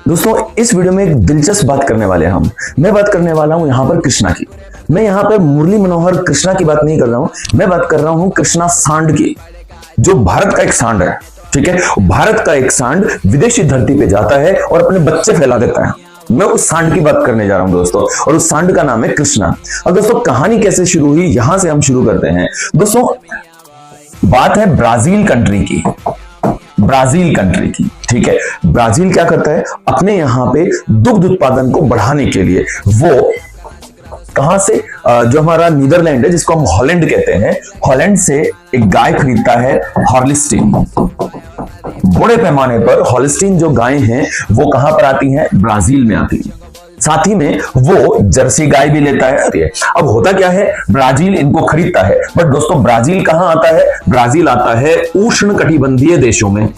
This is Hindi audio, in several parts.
दोस्तों इस वीडियो में एक दिलचस्प बात करने वाले हैं हम। मैं बात करने वाला हूं यहां पर कृष्णा की। मैं यहां पर मुरली मनोहर कृष्णा की बात नहीं कर रहा हूं, मैं बात कर रहा हूं कृष्णा सांड की, जो भारत का एक सांड है। ठीक है, भारत का एक सांड विदेशी धरती पे जाता है और अपने बच्चे फैला देता है। मैं उस सांड की बात करने जा रहा हूं दोस्तों, और उस सांड का नाम है कृष्णा। अब दोस्तों कहानी कैसे शुरू हुई, यहां से हम शुरू करते हैं। दोस्तों बात है ब्राजील कंट्री की, ब्राजील कंट्री की। ठीक है, ब्राजील क्या करता है, अपने यहां पे दुग्ध उत्पादन को बढ़ाने के लिए वो कहां से, जो हमारा नीदरलैंड है जिसको हम हॉलैंड कहते हैं, हॉलैंड से एक गाय खरीदता है हॉलिस्टीन। बड़े पैमाने पर हॉलिस्टीन जो गायें हैं वो कहां पर आती हैं, ब्राजील में आती है। साथ ही में वो जर्सी गाय भी लेता है। अब होता क्या है, ब्राजील इनको खरीदता है, बट दोस्तों ब्राजील कहां आता है, ब्राजील आता है उष्ण कटिबंधीय देशों में।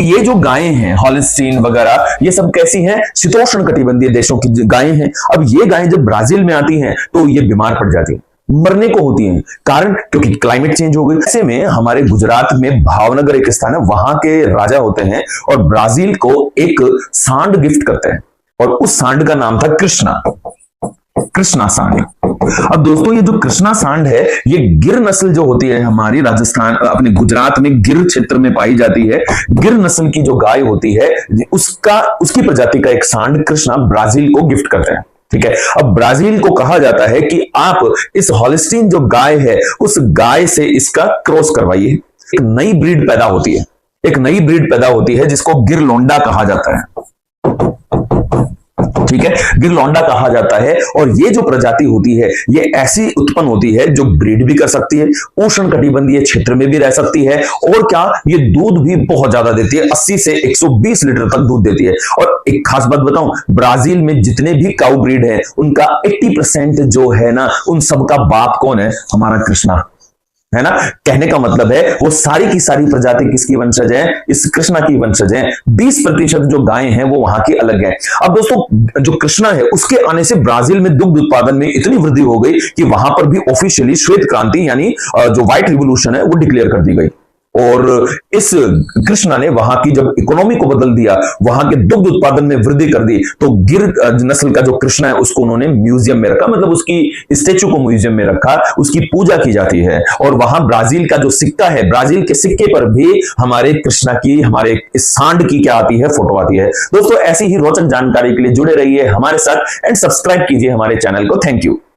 ये जो गायें हैं हॉलिस्टीन वगैरह, ये सब कैसी हैं, शीतोष्ण कटिबंधीय देशों की गायें हैं। अब ये गायें जब ब्राजील में आती हैं तो ये बीमार पड़ जाती है, मरने को होती हैं। कारण क्योंकि क्लाइमेट चेंज हो गई। ऐसे में हमारे गुजरात में भावनगर एक स्थान है, वहां के राजा होते हैं और ब्राजील को एक सांड गिफ्ट करते हैं, और उस सांड का नाम था कृष्णा, कृष्णा सांड। अब दोस्तों ये जो कृष्णा सांड है, ये गिर नस्ल जो होती है हमारी राजस्थान, अपने गुजरात में गिर क्षेत्र में पाई जाती है, गिर नस्ल की जो गाय होती है उसकी प्रजाति का एक सांड कृष्णा ब्राजील को गिफ्ट करते हैं। ठीक है, अब ब्राजील को कहा जाता है कि आप इस हॉलिस्टीन जो गाय है उस गाय से इसका क्रॉस करवाइए। एक नई ब्रीड पैदा होती है, एक नई ब्रीड पैदा होती है जिसको गिर लोंडा कहा जाता है। ठीक है, गिर लोंडा कहा जाता है, और ये जो प्रजाति होती है ये ऐसी उत्पन्न होती है जो ब्रीड भी कर सकती है, उष्ण कटिबंधीय क्षेत्र में भी रह सकती है, और क्या ये दूध भी बहुत ज्यादा देती है, 80 से 120 लीटर तक दूध देती है। और एक खास बात बताऊं, ब्राजील में जितने भी काऊ ब्रीड है उनका 80% जो है ना, उन सबका बाप कौन है, हमारा कृष्णा है ना। कहने का मतलब है वो सारी की सारी प्रजाति किसकी वंशज है, इस कृष्णा की वंशज है। 20% जो गायें हैं वो वहां की अलग हैं। अब दोस्तों जो कृष्णा है उसके आने से ब्राजील में दुग्ध उत्पादन में इतनी वृद्धि हो गई कि वहां पर भी ऑफिशियली श्वेत क्रांति यानी जो व्हाइट रिवोल्यूशन है वो डिक्लेयर कर दी गई, और इस कृष्णा ने वहां की जब इकोनॉमी को बदल दिया, वहां के दुग्ध उत्पादन में वृद्धि कर दी, तो गिर नस्ल का जो कृष्णा है उसको उन्होंने म्यूजियम में रखा, मतलब उसकी स्टेचू को म्यूजियम में रखा, उसकी पूजा की जाती है। और वहां ब्राजील का जो सिक्का है, ब्राजील के सिक्के पर भी हमारे कृष्णा की, हमारे इस सांड की क्या आती है, फोटो आती है। दोस्तों ऐसी ही रोचक जानकारी के लिए जुड़े रहिए हमारे साथ एंड सब्सक्राइब कीजिए हमारे चैनल को। Thank you.